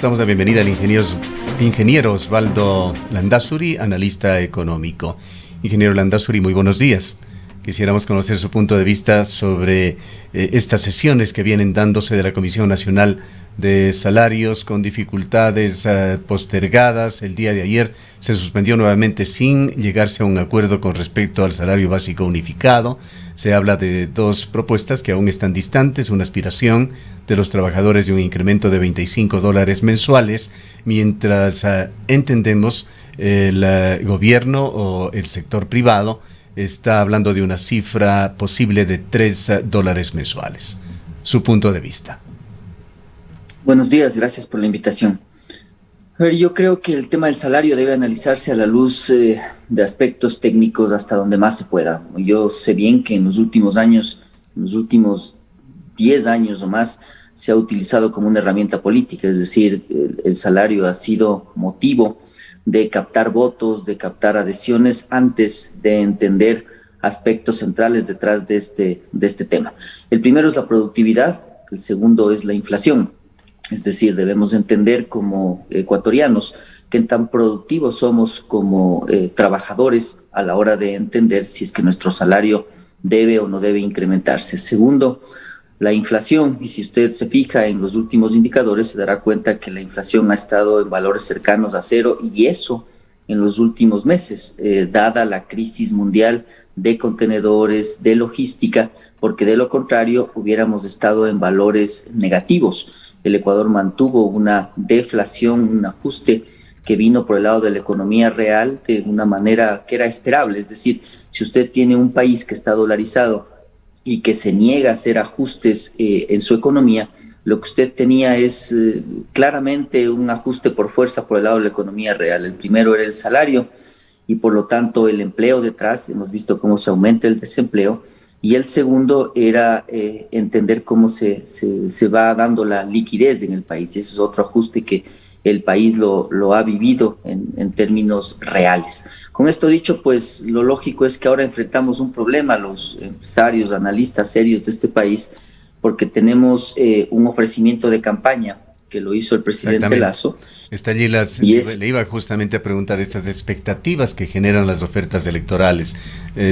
Damos la bienvenida al ingeniero Osvaldo Landázuri, analista económico. Ingeniero Landázuri, muy buenos días. Quisiéramos conocer su punto de vista sobre estas sesiones que vienen dándose de la Comisión Nacional de Salarios con dificultades postergadas. El día de ayer se suspendió nuevamente sin llegarse a un acuerdo con respecto al salario básico unificado. Se habla de dos propuestas que aún están distantes, una aspiración de los trabajadores de un incremento de $25 mensuales, mientras entendemos el gobierno o el sector privado está hablando de una cifra posible de $3 mensuales. Su punto de vista. Buenos días, gracias por la invitación. A ver, yo creo que el tema del salario debe analizarse a la luz de aspectos técnicos hasta donde más se pueda. Yo sé bien que en los últimos años, en los últimos 10 años o más, se ha utilizado como una herramienta política, es decir, el salario ha sido motivo de captar votos, de captar adhesiones antes de entender aspectos centrales detrás de este tema. El primero es la productividad, el segundo es la inflación. Es decir, debemos entender como ecuatorianos qué tan productivos somos como trabajadores a la hora de entender si es que nuestro salario debe o no debe incrementarse. Segundo, la inflación, y si usted se fija en los últimos indicadores, se dará cuenta que la inflación ha estado en valores cercanos a cero, y eso en los últimos meses, dada la crisis mundial de contenedores, de logística, porque de lo contrario hubiéramos estado en valores negativos. El Ecuador mantuvo una deflación, un ajuste que vino por el lado de la economía real de una manera que era esperable. Es decir, si usted tiene un país que está dolarizado y que se niega a hacer ajustes en su economía, lo que usted tenía es claramente un ajuste por fuerza por el lado de la economía real. El primero era el salario y por lo tanto el empleo detrás, hemos visto cómo se aumenta el desempleo, y el segundo era entender cómo se va dando la liquidez en el país. Ese es otro ajuste que el país lo ha vivido en términos reales. Con esto dicho, pues lo lógico es que ahora enfrentamos un problema, los empresarios, analistas serios de este país, porque tenemos un ofrecimiento de campaña que lo hizo el presidente Lasso. Está allí le iba justamente a preguntar estas expectativas que generan las ofertas electorales.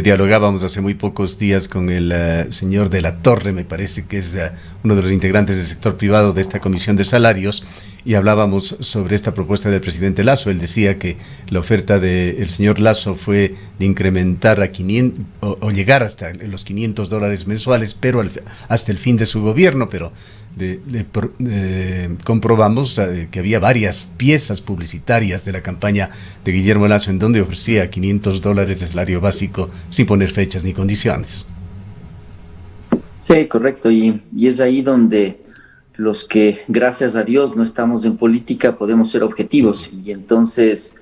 Dialogábamos hace muy pocos días con el señor de la Torre, me parece que es uno de los integrantes del sector privado de esta comisión de salarios, y hablábamos sobre esta propuesta del presidente Lasso. Él decía que la oferta del señor Lasso fue de incrementar a 500 o llegar hasta los $500 mensuales, pero hasta el fin de su gobierno, pero comprobamos que había varias piezas publicitarias de la campaña de Guillermo Lasso en donde ofrecía $500 de salario básico sin poner fechas ni condiciones. Sí, correcto, y es ahí donde los que, gracias a Dios, no estamos en política podemos ser objetivos, y entonces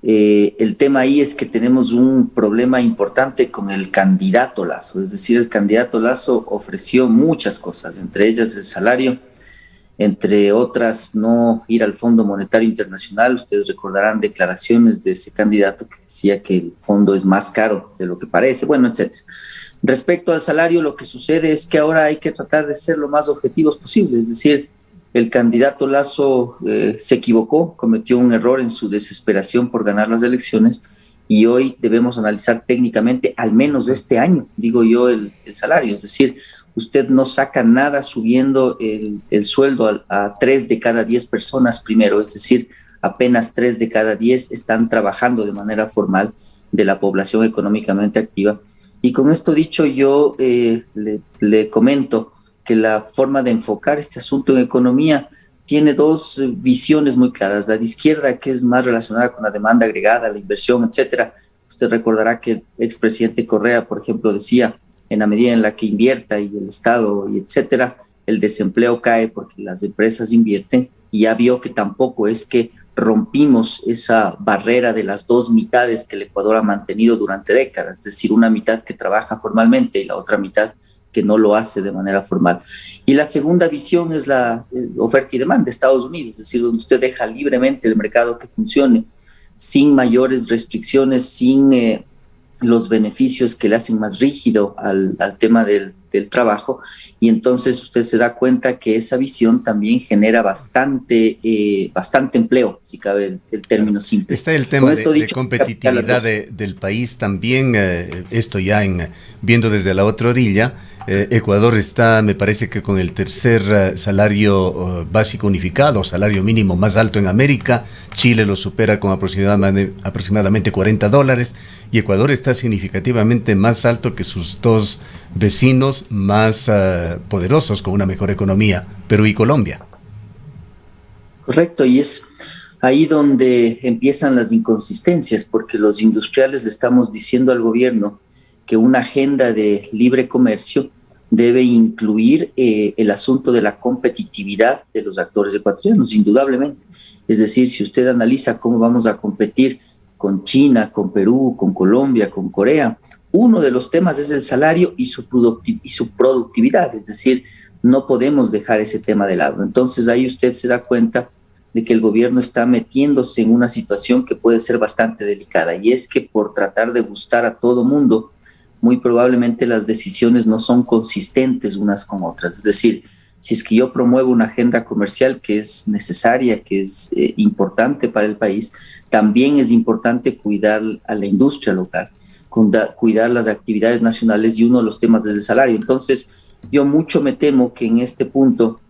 el tema ahí es que tenemos un problema importante con el candidato Lasso. Es decir, el candidato Lasso ofreció muchas cosas, entre ellas el salario, entre otras no ir al Fondo Monetario Internacional. Ustedes recordarán declaraciones de ese candidato que decía que el fondo es más caro de lo que parece, bueno, etcétera. Respecto al salario, lo que sucede es que ahora hay que tratar de ser lo más objetivos posible. Es decir, el candidato Lasso se equivocó, cometió un error en su desesperación por ganar las elecciones, y hoy debemos analizar técnicamente, al menos este año, digo yo, el salario. Es decir, usted no saca nada subiendo el sueldo a 3 de cada 10 personas primero, es decir, apenas 3 de cada 10 están trabajando de manera formal de la población económicamente activa. Y con esto dicho, yo le comento que la forma de enfocar este asunto en economía tiene dos visiones muy claras. La de izquierda, que es más relacionada con la demanda agregada, la inversión, etcétera. Usted recordará que el expresidente Correa, por ejemplo, decía, en la medida en la que invierta y el Estado y etcétera, el desempleo cae porque las empresas invierten, y ya vio que tampoco es que rompimos esa barrera de las dos mitades que el Ecuador ha mantenido durante décadas, es decir, una mitad que trabaja formalmente y la otra mitad que no lo hace de manera formal. Y la segunda visión es la oferta y demanda de Estados Unidos, es decir, donde usted deja libremente el mercado que funcione, sin mayores restricciones, sin los beneficios que le hacen más rígido al tema del trabajo, y entonces usted se da cuenta que esa visión también genera bastante empleo, si cabe el término simple. Está el tema de competitividad del país también, esto ya viendo desde la otra orilla. Ecuador está, me parece que con el tercer salario básico unificado, salario mínimo más alto en América. Chile lo supera con aproximadamente $40, y Ecuador está significativamente más alto que sus dos vecinos más poderosos, con una mejor economía, Perú y Colombia. Correcto, y es ahí donde empiezan las inconsistencias, porque los industriales le estamos diciendo al gobierno que una agenda de libre comercio debe incluir el asunto de la competitividad de los actores ecuatorianos, indudablemente. Es decir, si usted analiza cómo vamos a competir con China, con Perú, con Colombia, con Corea, uno de los temas es el salario y su productividad, es decir, no podemos dejar ese tema de lado. Entonces ahí usted se da cuenta de que el gobierno está metiéndose en una situación que puede ser bastante delicada, y es que por tratar de gustar a todo mundo, muy probablemente las decisiones no son consistentes unas con otras. Es decir, si es que yo promuevo una agenda comercial que es necesaria, que es importante para el país, también es importante cuidar a la industria local, cuidar las actividades nacionales, y uno de los temas es el salario. Entonces, yo mucho me temo que en este punto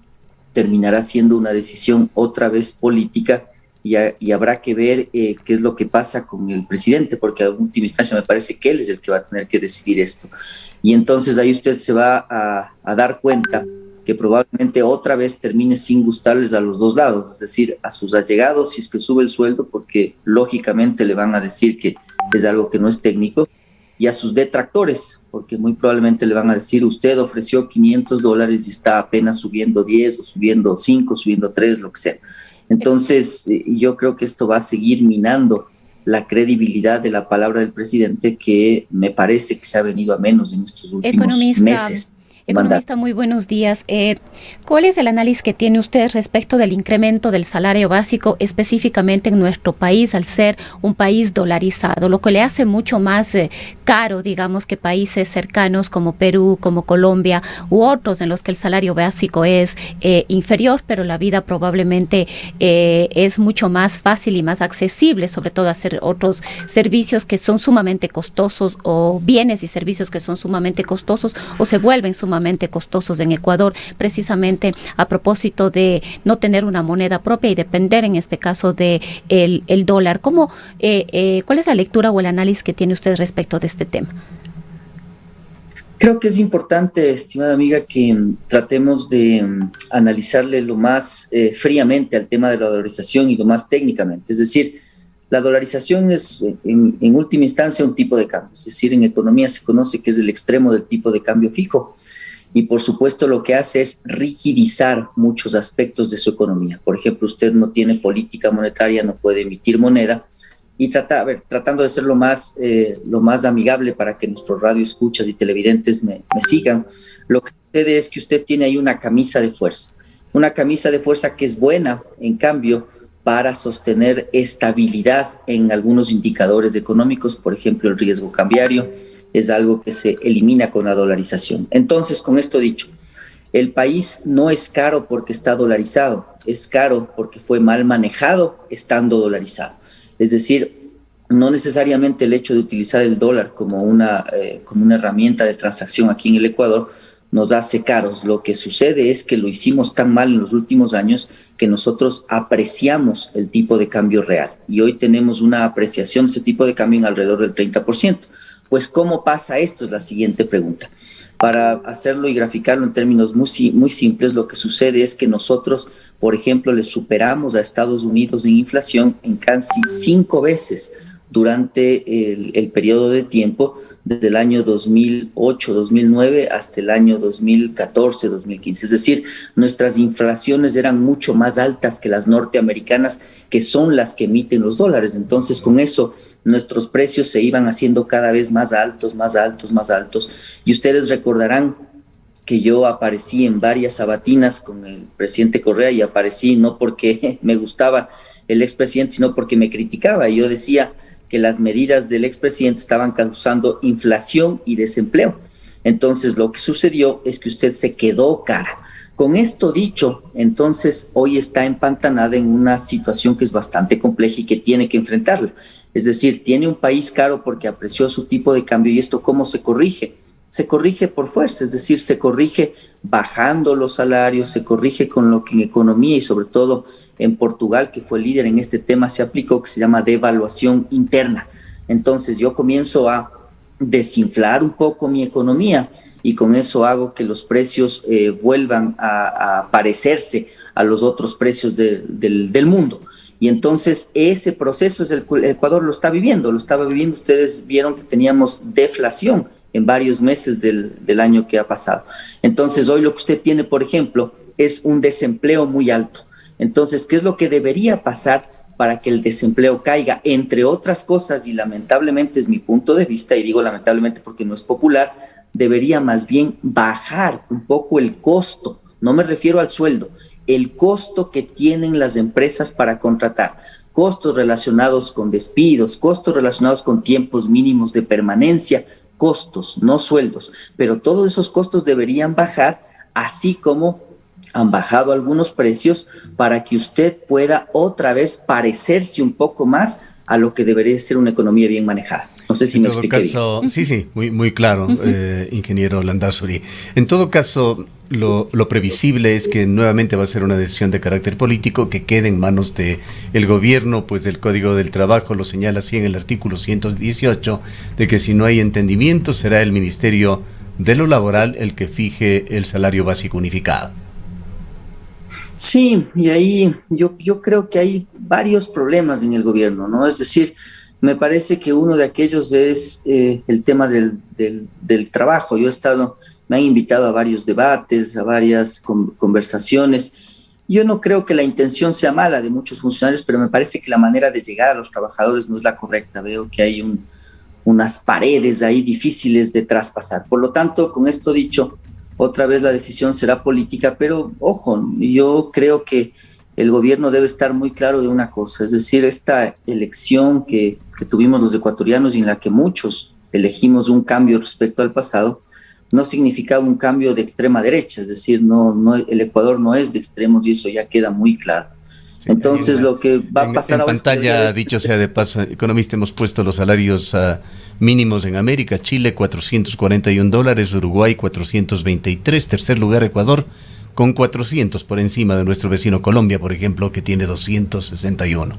terminará siendo una decisión otra vez política, y habrá que ver qué es lo que pasa con el presidente, porque a última instancia me parece que él es el que va a tener que decidir esto. Y entonces ahí usted se va a dar cuenta que probablemente otra vez termine sin gustarles a los dos lados, es decir, a sus allegados si es que sube el sueldo, porque lógicamente le van a decir que es algo que no es técnico, y a sus detractores, porque muy probablemente le van a decir, usted ofreció $500 y está apenas subiendo 10, o subiendo 5, subiendo 3, lo que sea. Entonces, yo creo que esto va a seguir minando la credibilidad de la palabra del presidente, que me parece que se ha venido a menos en estos últimos meses. Economista, muy buenos días. ¿Cuál es el análisis que tiene usted respecto del incremento del salario básico, específicamente en nuestro país, al ser un país dolarizado, lo que le hace mucho más caro, digamos, que países cercanos como Perú, como Colombia u otros en los que el salario básico es inferior, pero la vida probablemente es mucho más fácil y más accesible, sobre todo hacer otros servicios que son sumamente costosos, o bienes y servicios que son sumamente costosos o se vuelven sumamente costosos en Ecuador, precisamente a propósito de no tener una moneda propia y depender en este caso de el dólar? ¿Cómo, cuál es la lectura o el análisis que tiene usted respecto de este tema? Creo que es importante, estimada amiga, que tratemos de analizarle lo más fríamente al tema de la dolarización y lo más técnicamente. Es decir, la dolarización es en última instancia un tipo de cambio, es decir, en economía se conoce que es el extremo del tipo de cambio fijo, y por supuesto lo que hace es rigidizar muchos aspectos de su economía. Por ejemplo, usted no tiene política monetaria, no puede emitir moneda, y tratando de ser lo más amigable para que nuestros radioescuchas y televidentes me sigan, lo que sucede es que usted tiene ahí una camisa de fuerza que es buena, en cambio, para sostener estabilidad en algunos indicadores económicos. Por ejemplo, el riesgo cambiario es algo que se elimina con la dolarización. Entonces, con esto dicho, el país no es caro porque está dolarizado, es caro porque fue mal manejado estando dolarizado. Es decir, no necesariamente el hecho de utilizar el dólar como una herramienta de transacción aquí en el Ecuador nos hace caros. Lo que sucede es que lo hicimos tan mal en los últimos años que nosotros apreciamos el tipo de cambio real, y hoy tenemos una apreciación de ese tipo de cambio en alrededor del 30%. Pues, ¿cómo pasa esto? Es la siguiente pregunta. Para hacerlo y graficarlo en términos muy simples, lo que sucede es que nosotros, por ejemplo, le superamos a Estados Unidos en inflación en casi 5 veces durante el periodo de tiempo desde el año 2008-2009 hasta el año 2014-2015. Es decir, nuestras inflaciones eran mucho más altas que las norteamericanas, que son las que emiten los dólares. Entonces, con eso, nuestros precios se iban haciendo cada vez más altos. Y ustedes recordarán que yo aparecí en varias sabatinas con el presidente Correa, y aparecí no porque me gustaba el expresidente, sino porque me criticaba. Y yo decía que las medidas del expresidente estaban causando inflación y desempleo. Entonces, lo que sucedió es que usted se quedó cara. Con esto dicho, entonces hoy está empantanada en una situación que es bastante compleja y que tiene que enfrentarla. Es decir, tiene un país caro porque apreció su tipo de cambio. ¿Y esto cómo se corrige? Se corrige por fuerza, es decir, se corrige bajando los salarios, se corrige con lo que en economía y sobre todo en Portugal, que fue líder en este tema, se aplicó, que se llama devaluación interna. Entonces yo comienzo a desinflar un poco mi economía y con eso hago que los precios vuelvan a parecerse a los otros precios del mundo. Y entonces ese proceso el Ecuador lo estaba viviendo. Ustedes vieron que teníamos deflación en varios meses del año que ha pasado. Entonces hoy lo que usted tiene, por ejemplo, es un desempleo muy alto. Entonces, ¿qué es lo que debería pasar para que el desempleo caiga? Entre otras cosas, y lamentablemente es mi punto de vista, y digo lamentablemente porque no es popular, debería más bien bajar un poco el costo, no me refiero al sueldo, el costo que tienen las empresas para contratar, costos relacionados con despidos, costos relacionados con tiempos mínimos de permanencia, costos, no sueldos, pero todos esos costos deberían bajar, así como han bajado algunos precios para que usted pueda otra vez parecerse un poco más a lo que debería ser una economía bien manejada. No sé si me expliqué bien. Sí, muy claro, ingeniero Landázuri. En todo caso, lo previsible es que nuevamente va a ser una decisión de carácter político que quede en manos del gobierno, pues el Código del Trabajo lo señala así en el artículo 118, de que si no hay entendimiento será el Ministerio de lo Laboral el que fije el salario básico unificado. Sí, y ahí yo creo que hay varios problemas en el gobierno, ¿no? Es decir, me parece que uno de aquellos es el tema del trabajo. Me han invitado a varios debates, a varias conversaciones. Yo no creo que la intención sea mala de muchos funcionarios, pero me parece que la manera de llegar a los trabajadores no es la correcta. Veo que hay unas paredes ahí difíciles de traspasar. Por lo tanto, con esto dicho, otra vez la decisión será política, pero ojo, yo creo que el gobierno debe estar muy claro de una cosa, es decir, esta elección que tuvimos los ecuatorianos y en la que muchos elegimos un cambio respecto al pasado, no significaba un cambio de extrema derecha, es decir, el Ecuador no es de extremos y eso ya queda muy claro. Entonces lo que va a pasar en pantalla, dicho sea de paso, economista, hemos puesto los salarios mínimos en América: Chile $441, Uruguay 423, tercer lugar Ecuador con 400, por encima de nuestro vecino Colombia, por ejemplo, que tiene 261.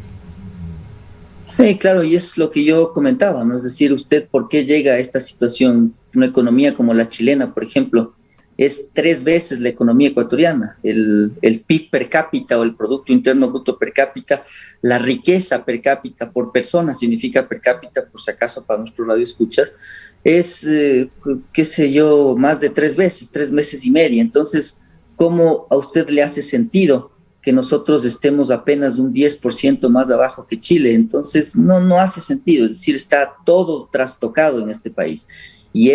Sí, claro, y es lo que yo comentaba, ¿no? Es decir, usted, ¿por qué llega a esta situación? Una economía como la chilena, por ejemplo, es 3 veces la economía ecuatoriana, el PIB per cápita o el Producto Interno Bruto per cápita, la riqueza per cápita por persona, significa per cápita, por si acaso para nuestros radioescuchas, es, qué sé yo, más de 3 meses y media. Entonces, ¿cómo a usted le hace sentido que nosotros estemos apenas un 10% más abajo que Chile? Entonces, no hace sentido, es decir, está todo trastocado en este país. Y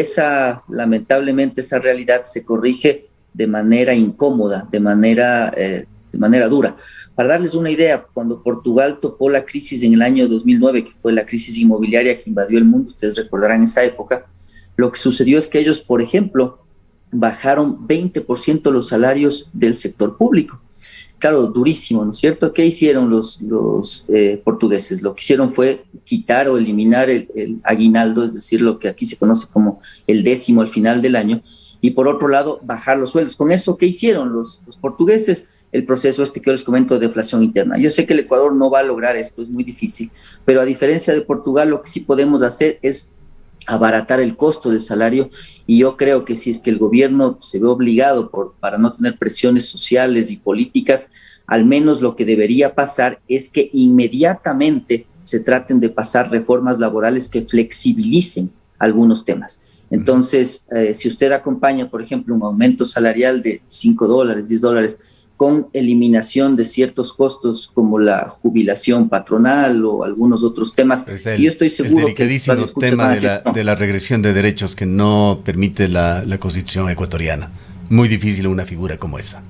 lamentablemente esa realidad se corrige de manera incómoda, de manera dura. Para darles una idea, cuando Portugal topó la crisis en el año 2009, que fue la crisis inmobiliaria que invadió el mundo, ustedes recordarán esa época, lo que sucedió es que ellos, por ejemplo, bajaron 20% los salarios del sector público. Claro, durísimo, ¿no es cierto? ¿Qué hicieron los portugueses? Lo que hicieron fue quitar o eliminar el aguinaldo, es decir, lo que aquí se conoce como el 10º al final del año, y por otro lado, bajar los sueldos. ¿Con eso qué hicieron los portugueses? El proceso que yo les comento de deflación interna. Yo sé que el Ecuador no va a lograr esto, es muy difícil, pero a diferencia de Portugal, lo que sí podemos hacer es abaratar el costo del salario, y yo creo que si es que el gobierno se ve obligado para no tener presiones sociales y políticas, al menos lo que debería pasar es que inmediatamente se traten de pasar reformas laborales que flexibilicen algunos temas. Entonces, si usted acompaña, por ejemplo, un aumento salarial de $5, $10, con eliminación de ciertos costos como la jubilación patronal o algunos otros temas. Y yo estoy seguro que el tema de la regresión de derechos que no permite la Constitución ecuatoriana. Muy difícil una figura como esa.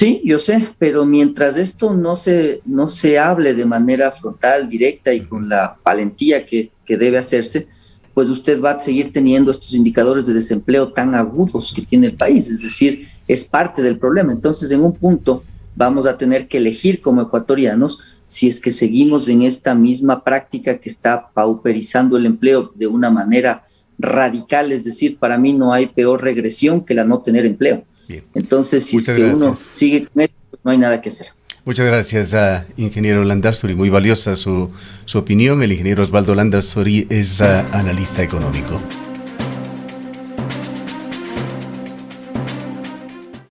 Sí, yo sé, pero mientras esto no se hable de manera frontal, directa y con la valentía que debe hacerse, pues usted va a seguir teniendo estos indicadores de desempleo tan agudos que tiene el país, es decir, es parte del problema. Entonces, en un punto vamos a tener que elegir como ecuatorianos si es que seguimos en esta misma práctica que está pauperizando el empleo de una manera radical, es decir, para mí no hay peor regresión que la no tener empleo. Bien. Entonces, si Muchas es que gracias. uno sigue con esto, pues no hay nada que hacer. Muchas gracias a ingeniero Landázuri, muy valiosa su opinión. El ingeniero Osvaldo Landázuri es analista económico.